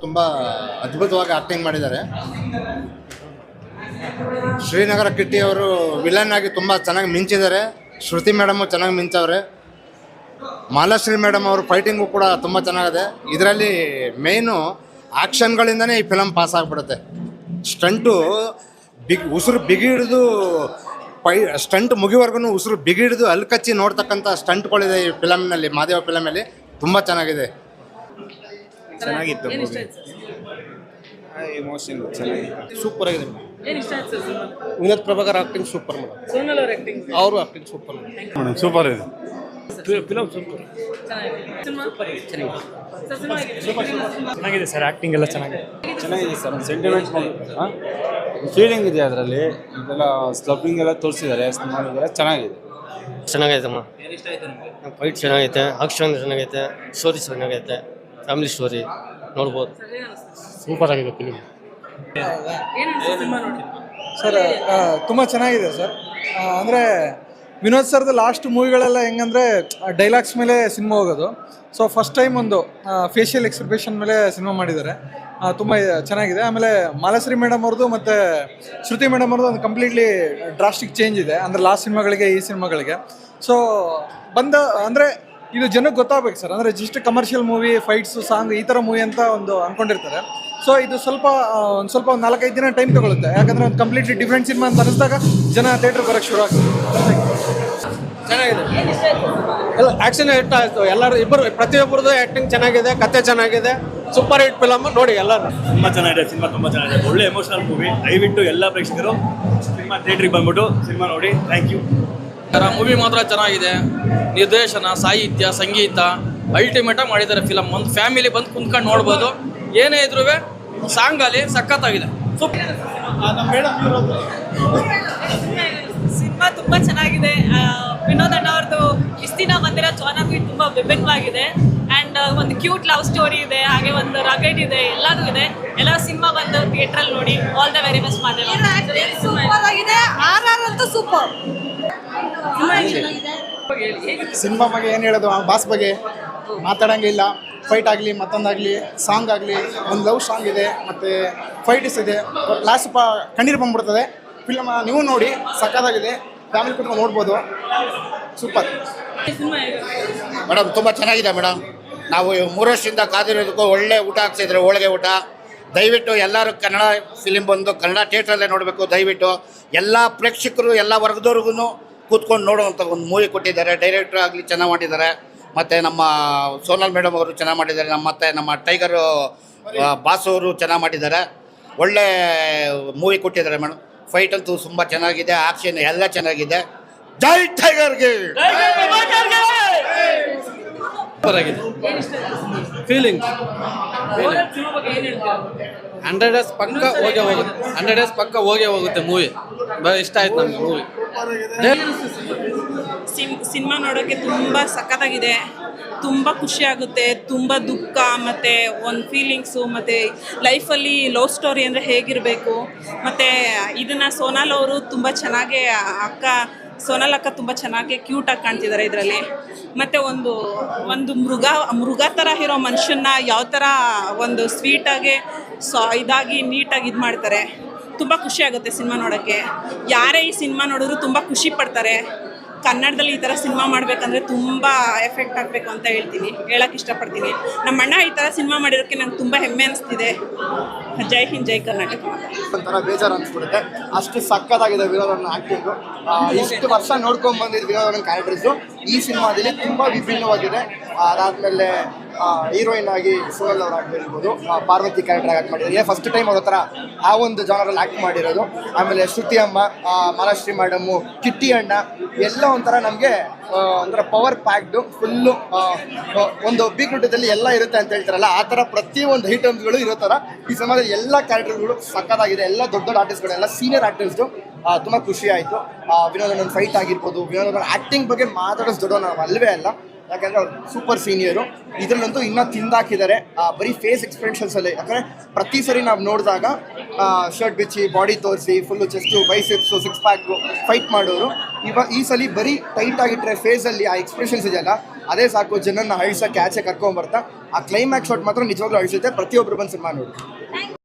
ತುಂಬ ಅದ್ಭುತವಾಗಿ ಆಕ್ಟಿಂಗ್ ಮಾಡಿದ್ದಾರೆ. ಶ್ರೀನಗರ ಕಿಟ್ಟಿ ಅವರು ವಿಲನ್ ಆಗಿ ತುಂಬ ಚೆನ್ನಾಗಿ ಮಿಂಚಿದ್ದಾರೆ. ಶ್ರುತಿ ಮೇಡಮು ಚೆನ್ನಾಗಿ ಮಿಂಚವ್ರೆ. ಮಾಲಾಶ್ರೀ ಮೇಡಮ್ ಅವರು ಫೈಟಿಂಗು ಕೂಡ ತುಂಬ ಚೆನ್ನಾಗಿದೆ. ಇದರಲ್ಲಿ ಮೇಯ್ನು ಆ್ಯಕ್ಷನ್ಗಳಿಂದನೇ ಈ ಫಿಲಮ್ ಪಾಸ್ ಆಗಿಬಿಡುತ್ತೆ. ಸ್ಟಂಟು ಉಸಿರು ಬಿಗಿಡಿದು ಸ್ಟಂಟ್ ಮುಗಿವರೆಗೂ ಉಸಿರು ಬಿಗಿಡಿದು ಅಲ್ಕಚ್ಚಿ ನೋಡ್ತಕ್ಕಂಥ ಸ್ಟಂಟ್ಗಳಿದೆ ಈ ಫಿಲಮ್ನಲ್ಲಿ. ಮಾದೇವ ಫಿಲಮಲ್ಲಿ ತುಂಬ ಚೆನ್ನಾಗಿದೆ. ಚೆನ್ನಾಗಿತ್ತು. ಎಮೋಷನ್ ಚೆನ್ನಾಗಿತ್ತು. ಸೂಪರ್ ಆಗಿದೆ. Vinod Prabhakar acting super madam. ಅವರು ಆಕ್ಟಿಂಗ್ ಸೂಪರ್ ಮೇಡಮ್. ಸೂಪರ್ ಇದೆ ಫಿಲಮ್. ಸೂಪರ್ ಚೆನ್ನಾಗಿದೆ ಸರ್. ಆಕ್ಟಿಂಗ್ ಎಲ್ಲ ಚೆನ್ನಾಗಿದೆ ಸರ್. ಸೆಂಟಿಮೆಂಟ್ ಫೀಲಿಂಗ್ ಇದೆ ಅದರಲ್ಲಿ. ಇದೆಲ್ಲ ಸ್ಲಬ್ಬಿಂಗ್ ಎಲ್ಲ ತೋರಿಸಿದ್ದಾರೆ, ಮಾಡಿದ್ದಾರೆ. ಚೆನ್ನಾಗೈತಮ್ಮ. ಫೈಟ್ ಚೆನ್ನಾಗೈತೆ, ಆಕ್ಷನ್ ಚೆನ್ನಾಗೈತೆ, ಸ್ಟೋರಿ ಚೆನ್ನಾಗೈತೆ, ಫ್ಯಾಮಿಲಿ ಸ್ಟೋರಿ ನೋಡ್ಬೋದು. ಸೂಪರ್ ಆಗಿದೆ ಫಿಲಿಮ್ ಸರ್. ತುಂಬ ಚೆನ್ನಾಗಿದೆ ಸರ್. ಅಂದರೆ ವಿನೋದ್ ಸರ್ದು ಲಾಸ್ಟ್ ಮೂವಿಗಳೆಲ್ಲ ಹೆಂಗಂದರೆ ಡೈಲಾಗ್ಸ್ ಮೇಲೆ ಸಿನಿಮಾ ಹೋಗೋದು. ಸೊ ಫಸ್ಟ್ ಟೈಮ್ ಒಂದು ಫೇಶಿಯಲ್ ಎಕ್ಸ್ಪ್ರೆಷನ್ ಮೇಲೆ ಸಿನಿಮಾ ಮಾಡಿದ್ದಾರೆ. ತುಂಬ ಚೆನ್ನಾಗಿದೆ. ಆಮೇಲೆ ಮಾಲಾಶ್ರೀ ಮೇಡಮ್ ಅವ್ರದ್ದು ಮತ್ತು ಶ್ರುತಿ ಮೇಡಮ್ ಅವ್ರದ್ದು ಒಂದು ಕಂಪ್ಲೀಟ್ಲಿ ಡ್ರಾಸ್ಟಿಕ್ ಚೇಂಜ್ ಇದೆ, ಅಂದರೆ ಲಾಸ್ಟ್ ಸಿನಿಮಾಗಳಿಗೆ ಈ ಸಿನಿಮಾಗಳಿಗೆ. ಸೊ ಅಂದರೆ ಇದು ಜನಕ್ಕೆ ಗೊತ್ತಾಗಬೇಕು ಸರ್. ಅಂದರೆ just commercial movie, fights, song ಈ ಥರ ಮೂವಿ ಅಂತ ಒಂದು ಅಂದ್ಕೊಂಡಿರ್ತಾರೆ. ಸೊ ಇದು ಸ್ವಲ್ಪ ಒಂದು 4-5 ದಿನ ಟೈಮ್ ತೊಗೊಳುತ್ತೆ. ಯಾಕಂದರೆ ಒಂದು ಕಂಪ್ಲೀಟ್ಲಿ ಡಿಫ್ರೆಂಟ್ ಸಿನಿಮಾ ಅಂತ ಅನಿಸಿದಾಗ ಜನ ಥಿಯೇಟ್ರಿಗೆ ಬರೋಕ್ಕೆ ಶುರು ಆಗ್ತದೆ. ಚೆನ್ನಾಗಿದೆ. ಎಲ್ಲ ಆ್ಯಕ್ಷನ್ ಹಿಟ್ ಆಯಿತು. ಎಲ್ಲರೂ ಪ್ರತಿಯೊಬ್ಬರದ್ದು ಆ್ಯಕ್ಟಿಂಗ್ ಚೆನ್ನಾಗಿದೆ, ಕತೆ ಚೆನ್ನಾಗಿದೆ. ಸೂಪರ್ ಹಿಟ್ ಫಿಲಮ್ ನೋಡಿ ಎಲ್ಲರೂ. ತುಂಬ ಚೆನ್ನಾಗಿದೆ. ಸಿನಿಮಾ ತುಂಬ ಚೆನ್ನಾಗಿದೆ. ಒಳ್ಳೆ ಎಮೋಷನಲ್ ಮೂವಿ. ದಯವಿಟ್ಟು ಎಲ್ಲ ಪ್ರೇಕ್ಷಕರು ಸಿನಿಮಾ ಥಿಯೇಟ್ರಿಗೆ ಬಂದ್ಬಿಟ್ಟು ಸಿನಿಮಾ ನೋಡಿ. Thank you. ಮೂವಿ ಮಾತ್ರ ಚೆನ್ನಾಗಿದೆ. ನಿರ್ದೇಶನ, ಸಾಹಿತ್ಯ, ಸಂಗೀತ ಅಲ್ಟಿಮೇಟಾಗಿ ಮಾಡಿದ್ದಾರೆ ಫಿಲಮ್. ಒಂದು ಫ್ಯಾಮಿಲಿ ಬಂದು ಕುಂತ್ಕೊಂಡು ನೋಡ್ಬೋದು. ಏನೇ ಇದ್ರೂ ಸಾಂಗ್ ಅಲ್ಲಿ ಸಖತ್ತಾಗಿದೆ. ಸಿನಿಮಾ ತುಂಬ ಚೆನ್ನಾಗಿದೆ. ವಿನೋದ್ ಅಣ್ಣ ಅವ್ರದ್ದು ಇಷ್ಟು ದಿನ ಬಂದಿರೋ ಚಾನಲ್ ತುಂಬ ವಿಭಿನ್ನವಾಗಿದೆ. ಆ್ಯಂಡ್ ಒಂದು ಕ್ಯೂಟ್ ಲವ್ ಸ್ಟೋರಿ ಇದೆ, ಹಾಗೆ ಒಂದು ರಗಡ್ ಇದೆ, ಎಲ್ಲದೂ ಇದೆ. ಎಲ್ಲ ಸಿನಿಮಾ ಬಂದು ಥಿಯೇಟ್ರಲ್ಲಿ ನೋಡಿ. All the very best Madeva. Super ಆಗಿದೆ. RR ಅಂತೂ ಸೂಪರ್. ಸಿನಿಮಾ ಬಗ್ಗೆ ಏನು ಹೇಳೋದು, ಬಾಸ್ ಬಗ್ಗೆ ಮಾತಾಡೋಂಗಿಲ್ಲ. ಫೈಟ್ ಆಗಲಿ, ಮತ್ತೊಂದಾಗಲಿ, ಸಾಂಗ್ ಆಗಲಿ, ಒಂದು ಲವ್ ಸಾಂಗ್ ಇದೆ, ಮತ್ತು ಫೈಟ್ಸ್ ಇದೆ. ಲಾಸ್ಟ್ ಸ್ವಲ್ಪ ಕಣ್ಣೀರು ಬಂದ್ಬಿಡ್ತದೆ. ಫಿಲ್ಮ್ ನೀವು ನೋಡಿ, ಸಕ್ಕತ್ತಾಗಿದೆ. ಫ್ಯಾಮಿಲಿ ಕುತ್ಕೊಂಡು ನೋಡ್ಬೋದು. ಸೂಪರ್ ಮೇಡಮ್ ತುಂಬ ಚೆನ್ನಾಗಿದೆ ಮೇಡಮ್. ನಾವು 3 ವರ್ಷದಿಂದ ಕಾದಿರೋದಕ್ಕೂ ಒಳ್ಳೆ ಊಟ ಹಾಕ್ಸಿದ್ರೆ, ಹೋಳಿಗೆ ಊಟ. ದಯವಿಟ್ಟು ಎಲ್ಲರೂ ಕನ್ನಡ ಫಿಲಿಮ್ ಬಂದು ಕನ್ನಡ ಥಿಯೇಟ್ರಲ್ಲೇ ನೋಡಬೇಕು. ದಯವಿಟ್ಟು ಎಲ್ಲ ಪ್ರೇಕ್ಷಕರು, ಎಲ್ಲ ವರ್ಗದವ್ರಿಗೂ ಕೂತ್ಕೊಂಡು ನೋಡುವಂಥ ಒಂದು ಮೂವಿ ಕೊಟ್ಟಿದ್ದಾರೆ. ಡೈರೆಕ್ಟ್ರ್ ಆಗಲಿ ಚೆನ್ನಾಗಿ ಮಾಡಿದ್ದಾರೆ. ಮತ್ತು ನಮ್ಮ ಸೋನಲ್ ಮೇಡಮ್ ಅವರು ಚೆನ್ನಾಗಿ ಮಾಡಿದ್ದಾರೆ. ಮತ್ತು ನಮ್ಮ ಟೈಗರು ಬಾಸು ಅವರು ಚೆನ್ನಾಗಿ ಮಾಡಿದ್ದಾರೆ. ಒಳ್ಳೆ ಮೂವಿ ಕೊಟ್ಟಿದ್ದಾರೆ ಮೇಡಮ್. ಫೈಟ್ ಅಂತೂ ತುಂಬ ಚೆನ್ನಾಗಿದೆ. ಆಕ್ಷನ್ ಎಲ್ಲ ಚೆನ್ನಾಗಿದೆ. ಜೈ ಟೈಗರ್ಗೆ. ಸೂಪರ್ ಆಗಿದೆ. ಫೀಲಿಂಗ್ 100 ಡೇಸ್ ಪಕ್ಕ ಹೋಗೇ ಹೋಗುತ್ತೆ ಮೂವಿ. ಇಷ್ಟ ಆಯ್ತು ನಮ್ಗೆ ಮೂವಿ. ಸಿನಿಮಾ ನೋಡೋಕ್ಕೆ ತುಂಬ ಸಖತ್ತಾಗಿದೆ. ತುಂಬ ಖುಷಿಯಾಗುತ್ತೆ. ತುಂಬ ದುಃಖ ಮತ್ತು ಒಂದು ಫೀಲಿಂಗ್ಸು, ಮತ್ತು ಲೈಫಲ್ಲಿ ಲವ್ ಸ್ಟೋರಿ ಅಂದರೆ ಹೇಗಿರಬೇಕು. ಮತ್ತು ಇದನ್ನು ಸೋನಾಲ್ ಅವರು ತುಂಬ ಚೆನ್ನಾಗಿ ಸೋನಾಲ್ ಅಕ್ಕ ತುಂಬ ಚೆನ್ನಾಗಿ ಕ್ಯೂಟಾಗಿ ಕಾಣ್ತಿದ್ದಾರೆ ಇದರಲ್ಲಿ. ಮತ್ತು ಒಂದು ಮೃಗ ಥರ ಇರೋ ಮನುಷ್ಯನ್ನ ಯಾವ ಥರ ಒಂದು ಸ್ವೀಟಾಗಿ ಇದಾಗಿ ನೀಟಾಗಿ ಇದು ಮಾಡ್ತಾರೆ. ತುಂಬ ಖುಷಿಯಾಗುತ್ತೆ ಸಿನಿಮಾ ನೋಡೋಕ್ಕೆ. ಯಾರೇ ಈ ಸಿನಿಮಾ ನೋಡಿದ್ರು ತುಂಬ ಖುಷಿ ಪಡ್ತಾರೆ. ಕನ್ನಡದಲ್ಲಿ ಈ ಥರ ಸಿನಿಮಾ ಮಾಡಬೇಕಂದ್ರೆ ತುಂಬ ಎಫೆಕ್ಟ್ ಆಗಬೇಕು ಅಂತ ಹೇಳಕ್ಕೆ ಇಷ್ಟಪಡ್ತೀನಿ. ನಮ್ಮ ಅಣ್ಣ ಈ ಥರ ಸಿನಿಮಾ ಮಾಡಿರೋಕ್ಕೆ ನಂಗೆ ತುಂಬ ಹೆಮ್ಮೆ ಅನಿಸ್ತಿದೆ. ಜೈ ಹಿಂದ್, ಜೈ ಕರ್ನಾಟಕ. ಒಂಥರ ಬೇಜಾರು ಅನಿಸ್ಬಿಡುತ್ತೆ. ಅಷ್ಟು ಸಕ್ಕತ್ತಾಗಿದೆ ವಿನೋದನ ಆ್ಯಕ್ಟಿಂಗು. ಇಷ್ಟು ವರ್ಷ ನೋಡ್ಕೊಂಡು ಬಂದಿದ್ದು ವಿನೋದನ ಕ್ಯಾರೆಕ್ಟರ್ಸು ಈ ಸಿನಿಮಾದಲ್ಲಿ ತುಂಬ ವಿಭಿನ್ನವಾಗಿದೆ. ಅದಾದಮೇಲೆ ಹೀರೋಯಿನ್ ಆಗಿ ಸೋನಲ್ ಅವ್ರು ಆಗಿರ್ಬೋದು, ಪಾರ್ವತಿ ಕ್ಯಾರೆಕ್ಟರ್ ಆಗಿ ಮಾಡಿದ್ದಾರೆ. ಫಸ್ಟ್ ಟೈಮ್ ಅವ್ರ ಹತ್ರ ಆ ಒಂದು ಜಾನರಲ್ಲಿ ಆ್ಯಕ್ಟ್ ಮಾಡಿರೋದು. ಆಮೇಲೆ ಶ್ರುತಿ ಅಮ್ಮ, ಮಾಲಾಶ್ರೀ ಮೇಡಮು, ಕಿಟ್ಟಿ ಅಣ್ಣ ಎಲ್ಲ ಒಂಥರ ನಮಗೆ ಒಂಥರ ಪವರ್ ಪ್ಯಾಕ್ಡು. ಫುಲ್ಲು ಒಂದು ಒಬ್ಬಿಗುಡ್ಡದಲ್ಲಿ ಎಲ್ಲ ಇರುತ್ತೆ ಅಂತ ಹೇಳ್ತಾರಲ್ಲ, ಆ ಥರ ಪ್ರತಿಯೊಂದು ಐಟಮ್ಸ್ಗಳು ಇರೋ ಥರ ಈ ಸಿನಿಮಾದಲ್ಲಿ ಎಲ್ಲ ಕ್ಯಾರೆಕ್ಟರ್ಗಳು ಸಕ್ಕತ್ತಾಗಿದೆ. ಎಲ್ಲ ದೊಡ್ಡ ದೊಡ್ಡ ಆರ್ಟಿಸ್ಟ್ಗಳೆಲ್ಲ ಸೀನಿಯರ್ ಆರ್ಟಿಸ್ಟು. ತುಂಬ ಖುಷಿ ಆಯಿತು. ವಿನೋದನ ಫೈಟ್ ಆಗಿರ್ಬೋದು, ವಿನೋದನ ಆ್ಯಕ್ಟಿಂಗ್ ಬಗ್ಗೆ ಮಾತಾಡೋದು ದೊಡ್ಡ ನಾವು ಅಲ್ಲವೇ ಅಲ್ಲ. ಯಾಕಂದರೆ ಅವ್ರು ಸೂಪರ್ ಸೀನಿಯರು. ಇದರಲ್ಲಂತೂ ಇನ್ನೂ ತಿಂದಾಕಿದ್ದಾರೆ ಬರೀ ಫೇಸ್ ಎಕ್ಸ್ಪ್ರೆಷನ್ಸಲ್ಲಿ. ಯಾಕಂದರೆ ಪ್ರತಿ ಸರಿ ನಾವು ನೋಡಿದಾಗ ಶರ್ಟ್ ಬಿಚ್ಚಿ, ಬಾಡಿ ತೋರಿಸಿ, ಫುಲ್ಲು ಚೆಸ್ಟು, ಬೈಸೆಪ್ಸು, 6 ಪ್ಯಾಕು ಫೈಟ್ ಮಾಡೋರು. ಈ ಸಲ ಬರೀ ಟೈಟ್ ಆಗಿಟ್ಟರೆ ಫೇಸಲ್ಲಿ ಆ ಎಕ್ಸ್ಪ್ರೆಷನ್ಸ್ ಇದೆಯಲ್ಲ, ಅದೇ ಸಾಕು ಜನನ್ನ ಅಳಿಸಕ್ಕೆ ಆಚೆ ಕರ್ಕೊಂಡ್ಬರ್ತಾ ಆ ಕ್ಲೈಮ್ಯಾಕ್ಸ್ ಶಾಟ್ ಮಾತ್ರ ನಿಜವಾಗ್ಲೂ ಅಳಿಸುತ್ತೆ. ಪ್ರತಿಯೊಬ್ಬರು ಬಂದು ಸಿನಿಮಾ ನೋಡಿ.